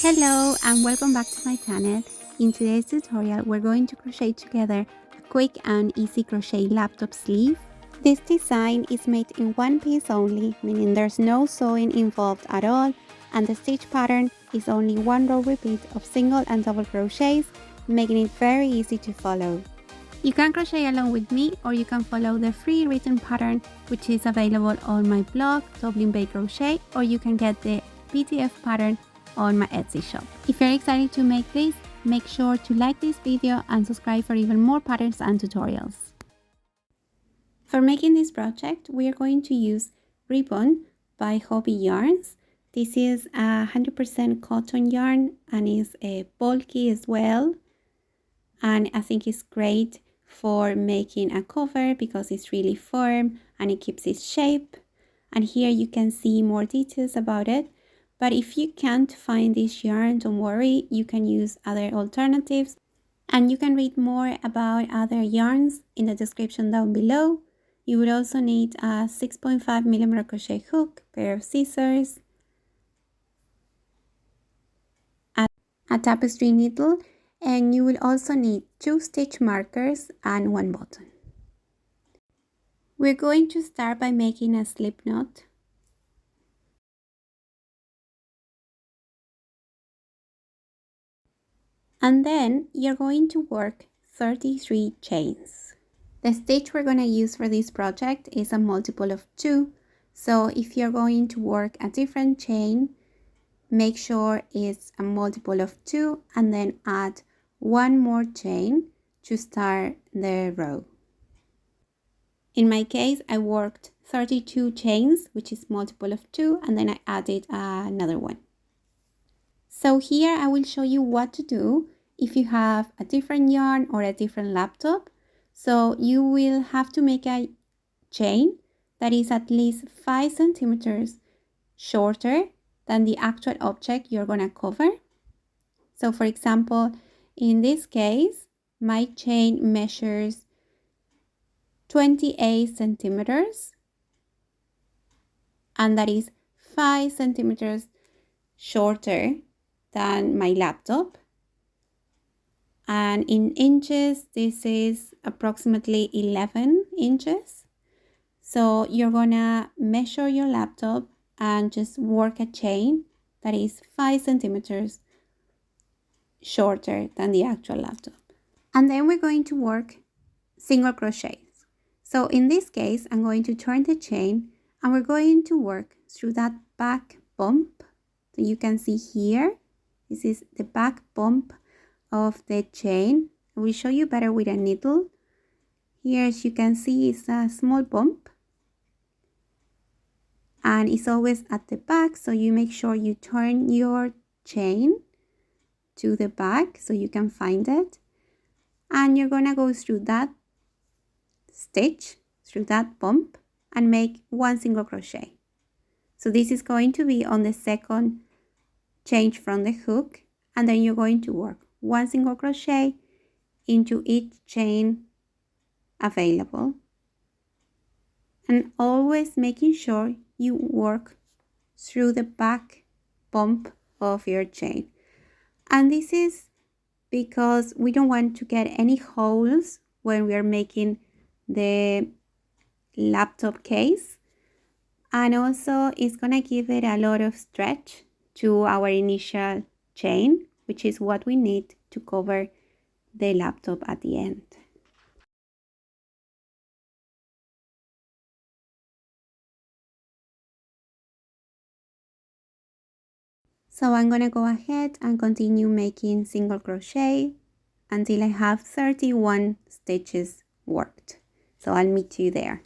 Hello and welcome back to my channel. In today's tutorial we're going to crochet together a quick and easy crochet laptop sleeve. This design is made in one piece only, meaning there's no sewing involved at all, and the stitch pattern is only one row repeat of single and double crochets, making it very easy to follow. You can crochet along with me, or you can follow the free written pattern which is available on my blog Dublin Bay Crochet, or you can get the PDF pattern on my Etsy shop. If you're excited to make this, make sure to like this video and subscribe for even more patterns and tutorials. For making this project, we are going to use ribbon by Hobby Yarns. This is 100% cotton yarn and is bulky as well, and I think it's great for making a cover because it's really firm and it keeps its shape. And here you can see more details about it. But if you can't find this yarn, don't worry, you can use other alternatives, and you can read more about other yarns in the description down below. You would also need a 6.5mm crochet hook, pair of scissors, a tapestry needle, and you will also need 2 stitch markers and 1 button. We're going to start by making a slip knot. And then you're going to work 33 chains. The stitch we're going to use for this project is a multiple of 2. So if you're going to work a different chain, make sure it's a multiple of 2 and then add 1 more chain to start the row. In my case, I worked 32 chains, which is multiple of 2, and then I added another one. So here I will show you what to do if you have a different yarn or a different laptop. So you will have to make a chain that is at least 5 centimeters shorter than the actual object you're going to cover. So for example, in this case, my chain measures 28 centimeters, and that is 5 centimeters shorter than my laptop. And in inches, this is approximately 11 inches. So you're gonna measure your laptop and just work a chain that is 5 centimeters shorter than the actual laptop. And then we're going to work single crochets. So in this case, I'm going to turn the chain and we're going to work through that back bump that you can see here. This is the back bump of the chain. I will show you better with a needle. Here, as you can see, it's a small bump and it's always at the back, so you make sure you turn your chain to the back so you can find it, and you're gonna go through that stitch, through that bump, and make 1 single crochet. So this is going to be on the second change from the hook, and then you're going to work 1 single crochet into each chain available, and always making sure you work through the back bump of your chain. And this is because we don't want to get any holes when we are making the laptop case, and also it's gonna give it a lot of stretch to our initial chain, which is what we need to cover the laptop at the end. So I'm gonna go ahead and continue making single crochet until I have 31 stitches worked. So I'll meet you there.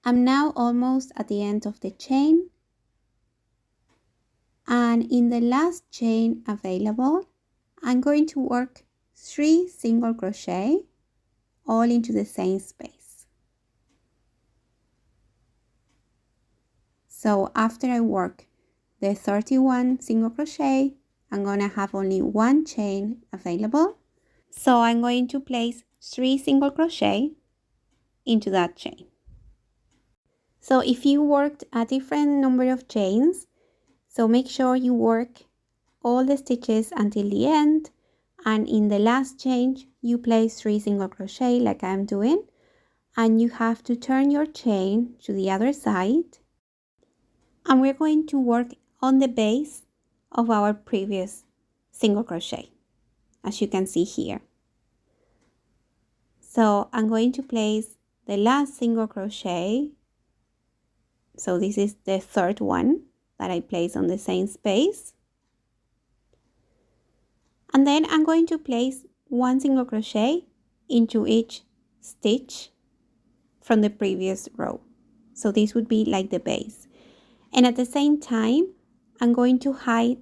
I'm now almost at the end of the chain, and in the last chain available, I'm going to work 3 single crochet all into the same space. So after I work the 31 single crochet, I'm gonna have only 1 chain available. So I'm going to place 3 single crochet into that chain. So if you worked a different number of chains, so make sure you work all the stitches until the end, and in the last chain you place 3 single crochet like I'm doing, and you have to turn your chain to the other side, and we're going to work on the base of our previous single crochet, as you can see here. So I'm going to place the last single crochet. So this is the third one that I place on the same space. And then I'm going to place 1 single crochet into each stitch from the previous row. So this would be like the base. And at the same time, I'm going to hide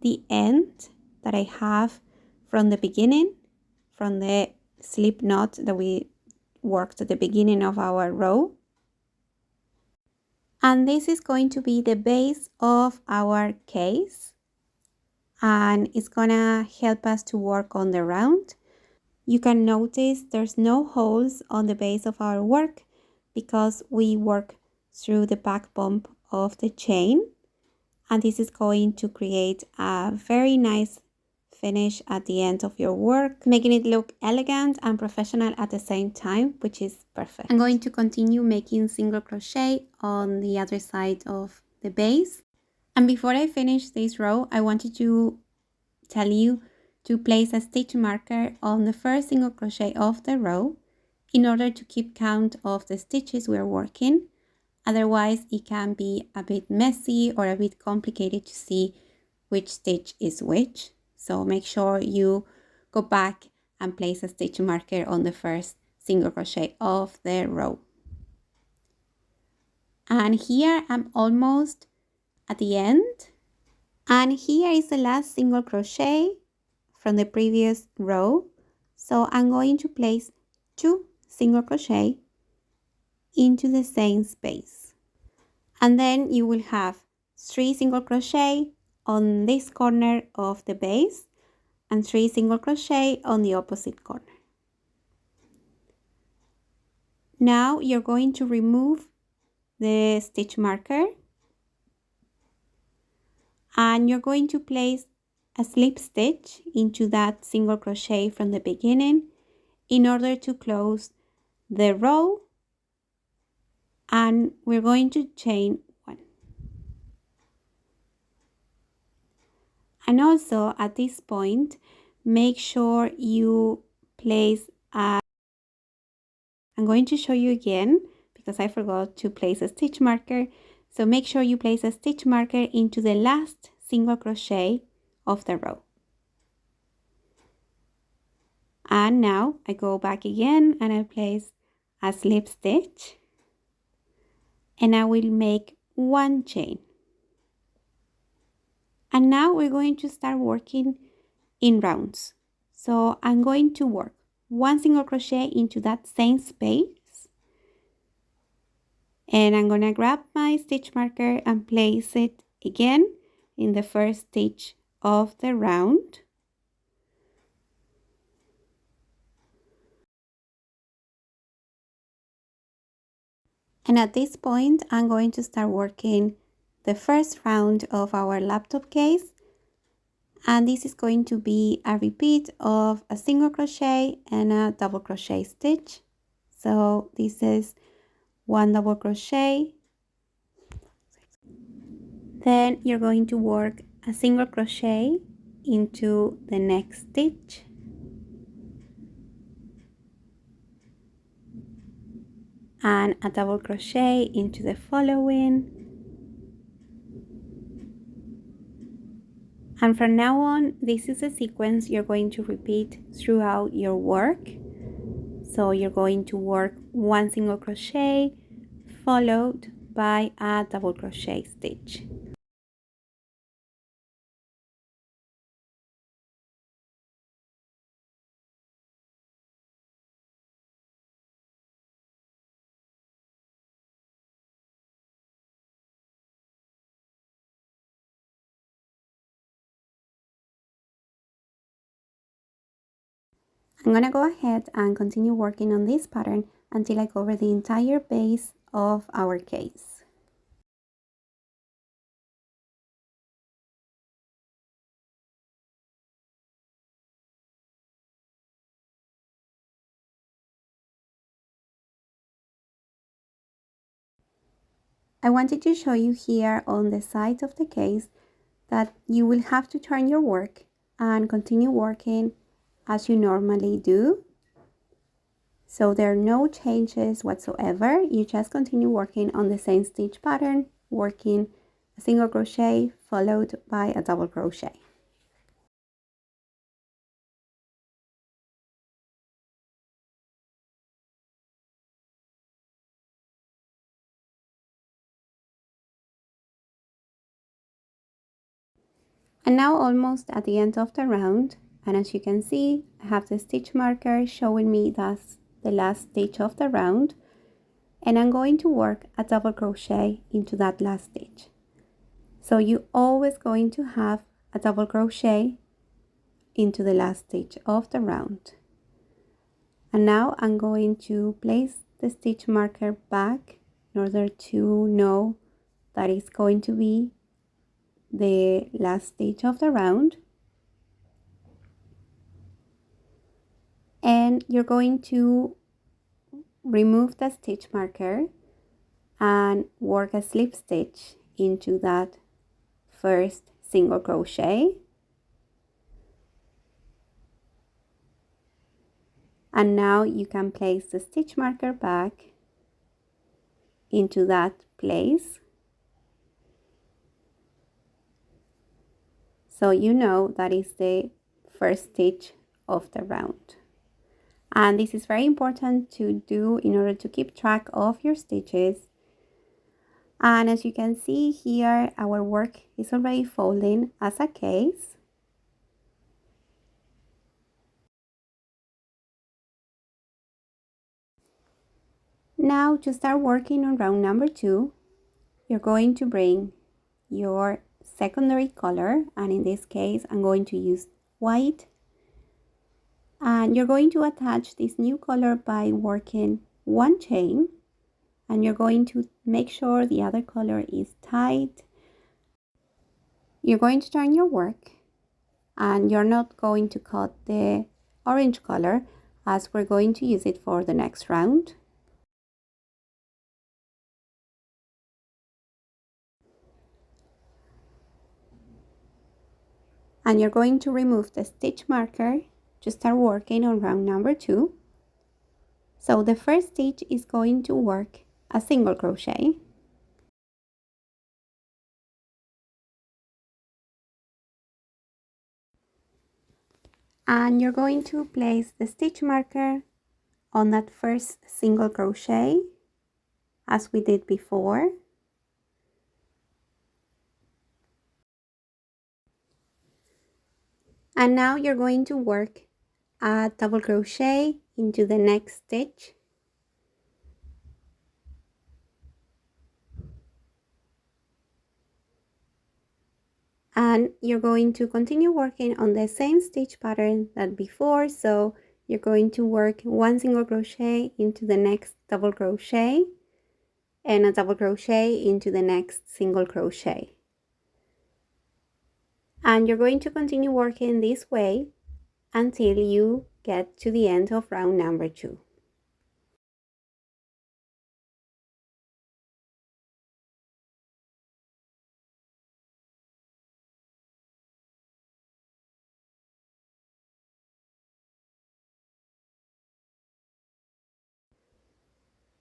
the end that I have from the beginning, from the slip knot that we worked at the beginning of our row. And this is going to be the base of our case, and it's gonna help us to work on the round. You can notice there's no holes on the base of our work because we work through the back bump of the chain, and this is going to create a very nice finish at the end of your work, making it look elegant and professional at the same time, which is perfect. I'm going to continue making single crochet on the other side of the base. And before I finish this row, I wanted to tell you to place a stitch marker on the first single crochet of the row in order to keep count of the stitches we're working. Otherwise, it can be a bit messy or a bit complicated to see which stitch is which. So make sure you go back and place a stitch marker on the first single crochet of the row. And here I'm almost at the end. And here is the last single crochet from the previous row. So I'm going to place 2 single crochet into the same space. And then you will have 3 single crochet on this corner of the base and 3 single crochet on the opposite corner. Now you're going to remove the stitch marker and you're going to place a slip stitch into that single crochet from the beginning in order to close the row, and we're going to chain 1. And also at this point, make sure you place a, I'm going to show you again because I forgot to place a stitch marker. So make sure you place a stitch marker into the last single crochet of the row. And now I go back again and I place a slip stitch and I will make 1 chain. And now we're going to start working in rounds. So I'm going to work 1 single crochet into that same space, and I'm gonna grab my stitch marker and place it again in the first stitch of the round. And at this point, I'm going to start working the first round of our laptop case. And this is going to be a repeat of a single crochet and a double crochet stitch. So this is 1 double crochet. Then you're going to work a single crochet into the next stitch. And a double crochet into the following. And from now on, this is a sequence you're going to repeat throughout your work. So you're going to work 1 single crochet followed by a double crochet stitch. I'm gonna go ahead and continue working on this pattern until I cover the entire base of our case. I wanted to show you here on the side of the case that you will have to turn your work and continue working as you normally do. So there are no changes whatsoever. You just continue working on the same stitch pattern, working a single crochet followed by a double crochet. And now almost at the end of the round, and as you can see, I have the stitch marker showing me that's the last stitch of the round, and I'm going to work a double crochet into that last stitch. So you always going to have a double crochet into the last stitch of the round. And now I'm going to place the stitch marker back in order to know that it's going to be the last stitch of the round. And you're going to remove the stitch marker and work a slip stitch into that first single crochet. And now you can place the stitch marker back into that place. So you know that is the first stitch of the round. And this is very important to do in order to keep track of your stitches. And as you can see here, our work is already folding as a case. Now to start working on round number 2, you're going to bring your secondary color, and in this case I'm going to use white, and you're going to attach this new color by working one chain, and you're going to make sure the other color is tight. You're going to turn your work, and you're not going to cut the orange color as we're going to use it for the next round. And you're going to remove the stitch marker to start working on round number 2. So the first stitch is going to work a single crochet. And you're going to place the stitch marker on that first single crochet as we did before. And now you're going to work a double crochet into the next stitch. And you're going to continue working on the same stitch pattern that before. So you're going to work one single crochet into the next double crochet and a double crochet into the next single crochet. And you're going to continue working this way until you get to the end of round number 2.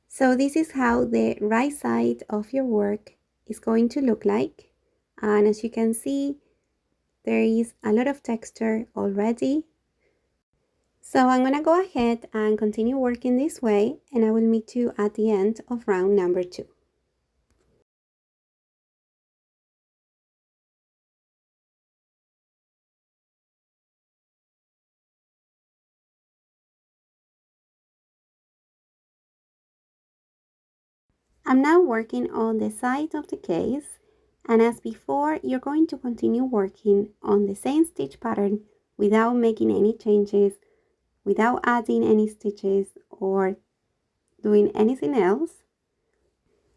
So this is how the right side of your work is going to look like. And as you can see, there is a lot of texture already. So I'm gonna go ahead and continue working this way, and I will meet you at the end of round number 2. I'm now working on the side of the case, and as before, you're going to continue working on the same stitch pattern without making any changes without adding any stitches or doing anything else.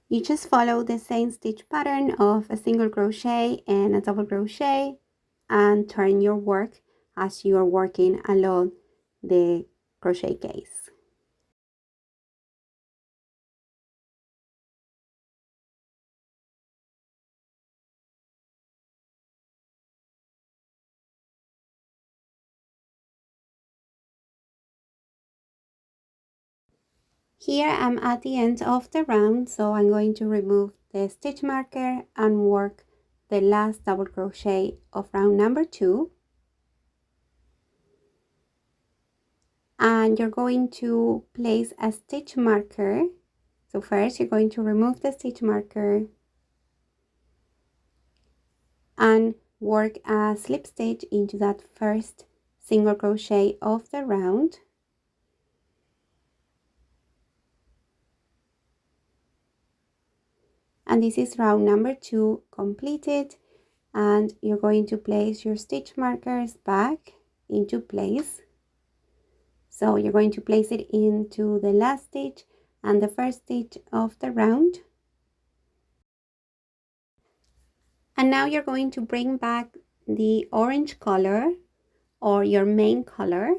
You just follow the same stitch pattern of a single crochet and a double crochet and turn your work as you are working along the crochet case. Here I'm at the end of the round, so I'm going to remove the stitch marker and work the last double crochet of round number 2. And you're going to place a stitch marker. So first you're going to remove the stitch marker and work a slip stitch into that first single crochet of the round. And this is round number 2 completed, and you're going to place your stitch markers back into place. So you're going to place it into the last stitch and the first stitch of the round. And now you're going to bring back the orange color or your main color.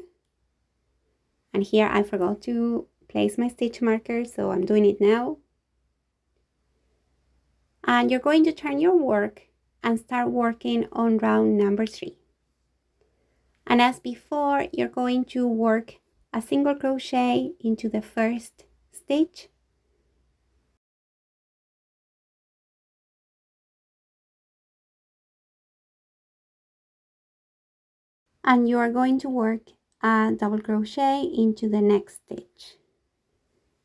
And here I forgot to place my stitch marker, so I'm doing it now. And you're going to turn your work and start working on round number 3. And as before, you're going to work a single crochet into the first stitch. And you are going to work a double crochet into the next stitch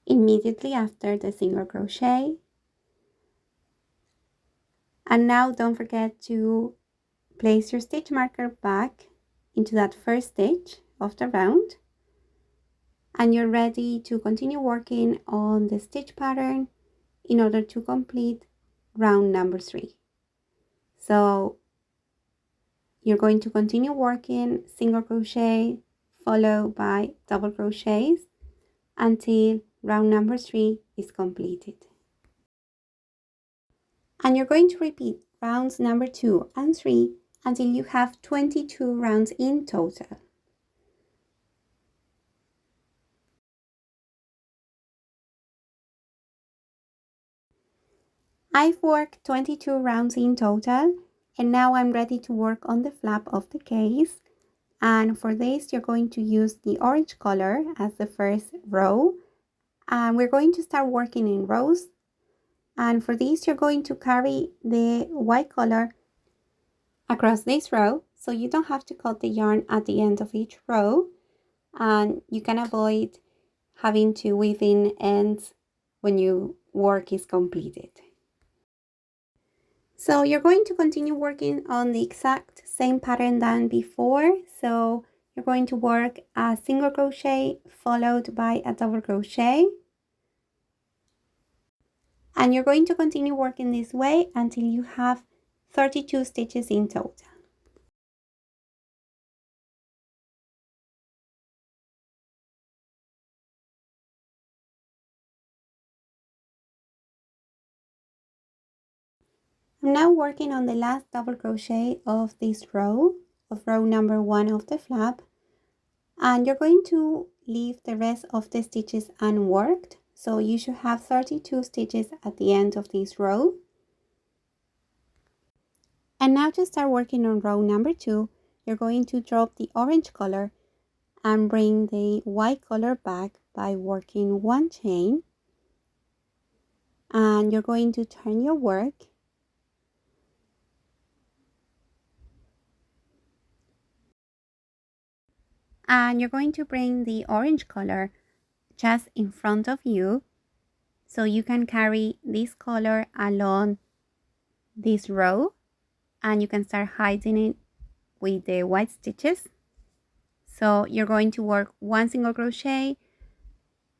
immediately after the single crochet. And now don't forget to place your stitch marker back into that first stitch of the round, and you're ready to continue working on the stitch pattern in order to complete round number 3. So you're going to continue working single crochet followed by double crochets until round number 3 is completed. And you're going to repeat rounds number 2 and 3 until you have 22 rounds in total. I've worked 22 rounds in total, and now I'm ready to work on the flap of the case. And for this, you're going to use the orange color as the first row. And we're going to start working in rows. And for this, you're going to carry the white color across this row, so you don't have to cut the yarn at the end of each row, and you can avoid having to weave in ends when your work is completed. So you're going to continue working on the exact same pattern than before. So you're going to work a single crochet followed by a double crochet, and you're going to continue working this way until you have 32 stitches in total. I'm now working on the last double crochet of this row, of row number 1 of the flap, and you're going to leave the rest of the stitches unworked, so you should have 32 stitches at the end of this row. And now to start working on row number 2, you're going to drop the orange color and bring the white color back by working 1 chain, and you're going to turn your work and you're going to bring the orange color just in front of you, so you can carry this color along this row, and you can start hiding it with the white stitches. So you're going to work 1 single crochet,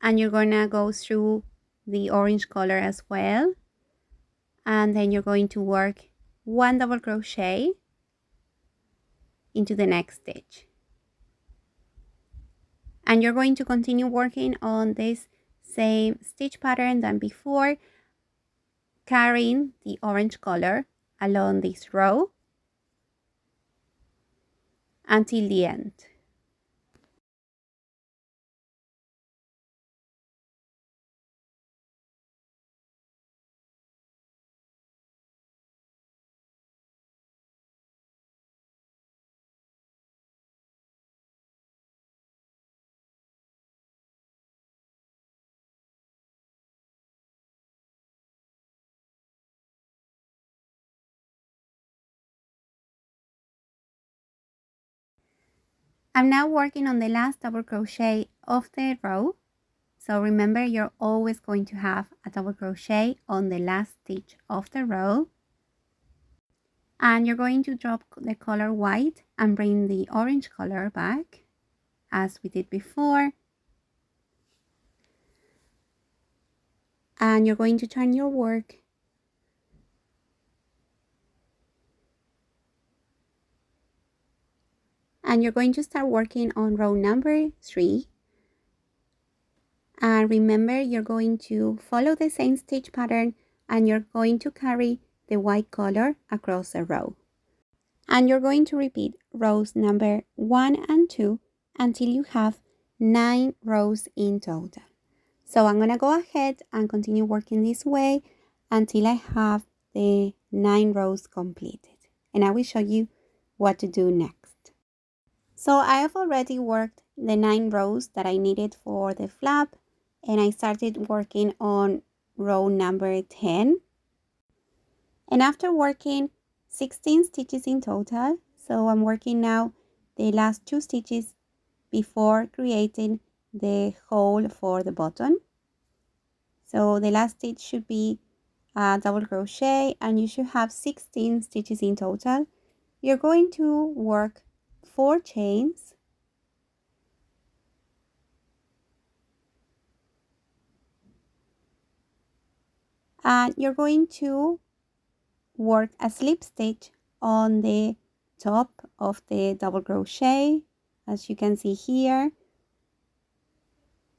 and you're gonna go through the orange color as well, and then you're going to work 1 double crochet into the next stitch. And you're going to continue working on this same stitch pattern than before, carrying the orange color along this row until the end. I'm now working on the last double crochet of the row. So remember, you're always going to have a double crochet on the last stitch of the row. And you're going to drop the color white and bring the orange color back as we did before. And you're going to turn your work and you're going to start working on row number 3. And remember, you're going to follow the same stitch pattern and you're going to carry the white color across the row. And you're going to repeat rows number 1 and 2 until you have 9 rows in total. So I'm going to go ahead and continue working this way until I have the 9 rows completed. And I will show you what to do next. So I have already worked the 9 rows that I needed for the flap, and I started working on row number 10. And after working 16 stitches in total, so I'm working now the last 2 stitches before creating the hole for the button. So the last stitch should be a double crochet and you should have 16 stitches in total. You're going to work 4 chains and you're going to work a slip stitch on the top of the double crochet, as you can see here.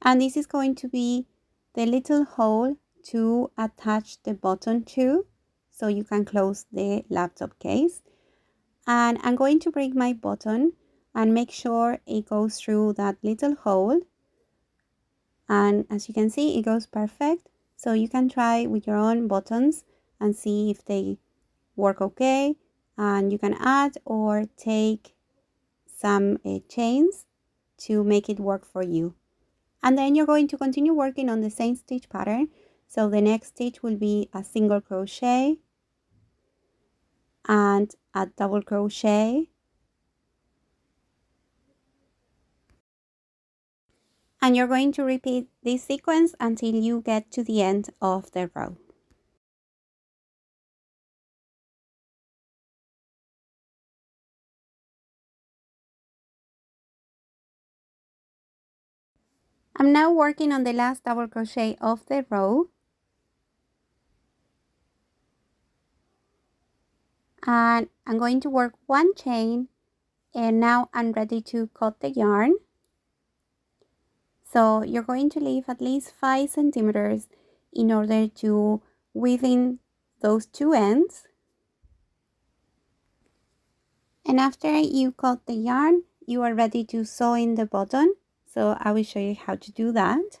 And this is going to be the little hole to attach the button to, so you can close the laptop case. And I'm going to bring my button and make sure it goes through that little hole. And as you can see, it goes perfect. So you can try with your own buttons and see if they work okay. And you can add or take some chains to make it work for you. And then you're going to continue working on the same stitch pattern. So the next stitch will be a single crochet and a double crochet. And you're going to repeat this sequence until you get to the end of the row. I'm now working on the last double crochet of the row. And I'm going to work 1 chain, and now I'm ready to cut the yarn. So you're going to leave at least 5 centimeters in order to within those 2 ends. And after you cut the yarn, you are ready to sew in the button. So I will show you how to do that.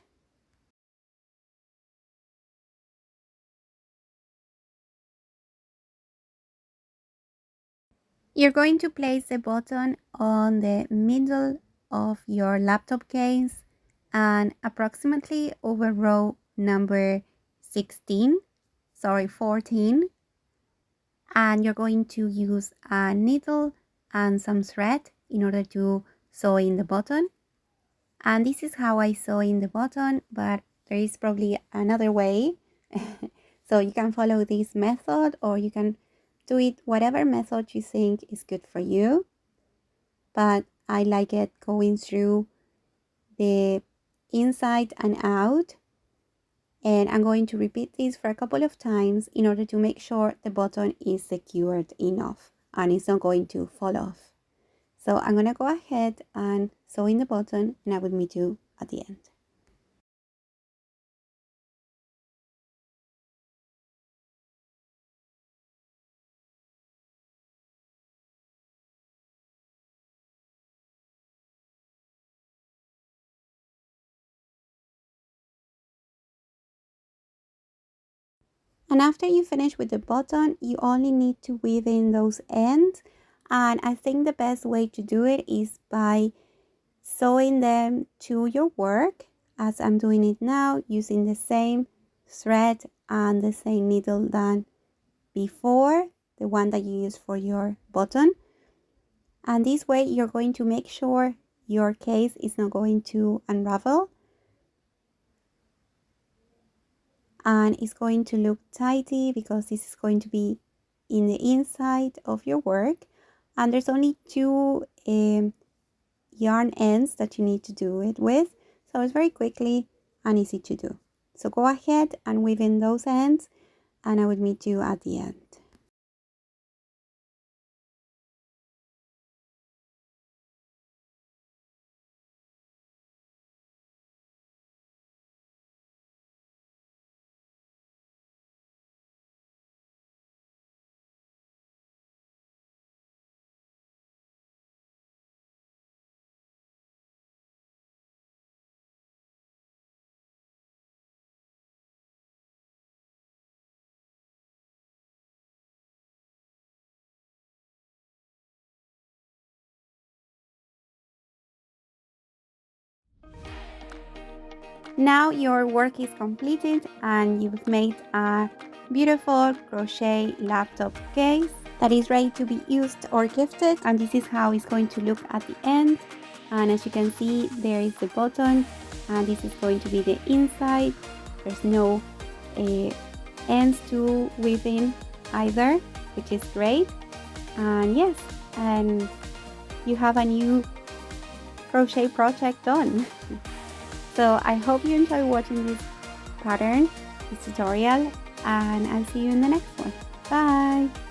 You're going to place the button on the middle of your laptop case and approximately over row number 14. And you're going to use a needle and some thread in order to sew in the button. And this is how I sew in the button, but there is probably another way. So you can follow this method or you can do it whatever method you think is good for you. But I like it going through the inside and out. And I'm going to repeat this for a couple of times in order to make sure the button is secured enough and it's not going to fall off. So I'm gonna go ahead and sew in the button, and I will meet you at the end. And after you finish with the button, you only need to weave in those ends. And I think the best way to do it is by sewing them to your work, as I'm doing it now, using the same thread and the same needle than before, the one that you use for your button. And this way you're going to make sure your case is not going to unravel, and it's going to look tidy because this is going to be in the inside of your work. And there's only two yarn ends that you need to do it with, so it's very quickly and easy to do. So go ahead and weave in those ends, and I will meet you at the end. Now your work is completed and you've made a beautiful crochet laptop case that is ready to be used or gifted. And this is how it's going to look at the end. And as you can see, there is the button, and this is going to be the inside. There's no ends to weave in either, which is great. And yes, and you have a new crochet project done. So I hope you enjoy watching this pattern, this tutorial, and I'll see you in the next one. Bye!